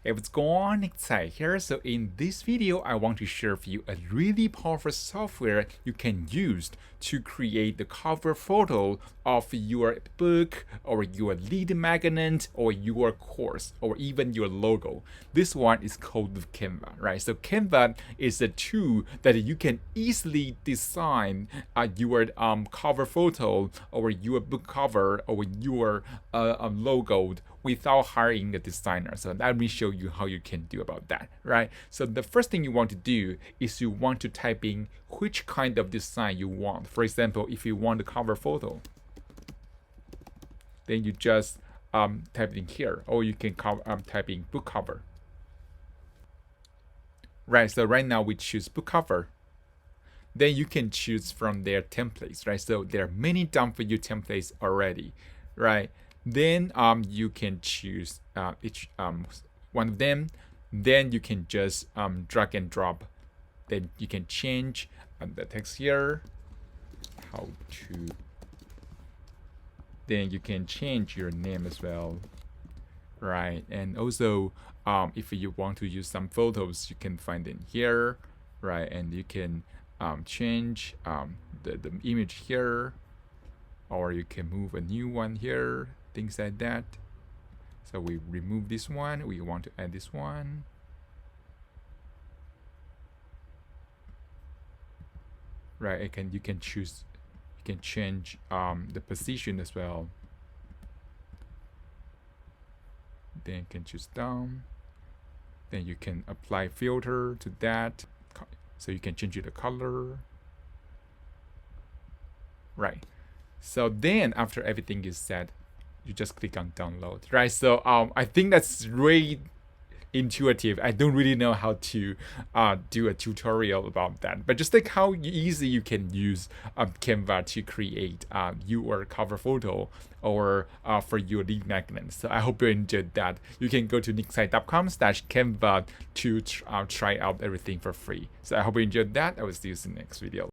Hey, what's going on? Nick here. So in this video, I want to share with you a really powerful software you can use to create the cover photo of your book or your lead magnet or your course or even your logo. This one is called Canva, right? So Canva is a tool that you can easily design your cover photo or your book cover or your logo without hiring a designer. So let me show you how you can do about that, right? So the first thing you want to do is you want to type in which kind of design you want. For example, if you want a cover photo, then you just type it in here, or you can type in book cover. Right, so right now we choose book cover. Then you can choose from their templates, right? So there are many done for you templates already, right? Then you can choose each one of them. Then you can just drag and drop. Then you can change the text here. How to. Then you can change your name as well, right? And also, if you want to use some photos, you can find in here, right? And you can change the image here, or you can move a new one here, things like that. So we remove this one, we want to add this one. Right, you can choose, you can change the position as well. Then you can choose down. Then you can apply filter to that. So you can change the color. Right. So then after everything is set, you just click on download, right? So I think that's really intuitive. I don't really know how to do a tutorial about that, but just like how easy you can use Canva to create your cover photo or for your lead magnet. So I hope you enjoyed that. You can go to nicksite.com/Canva to try out everything for free. So I hope you enjoyed that. I will see you in the next video.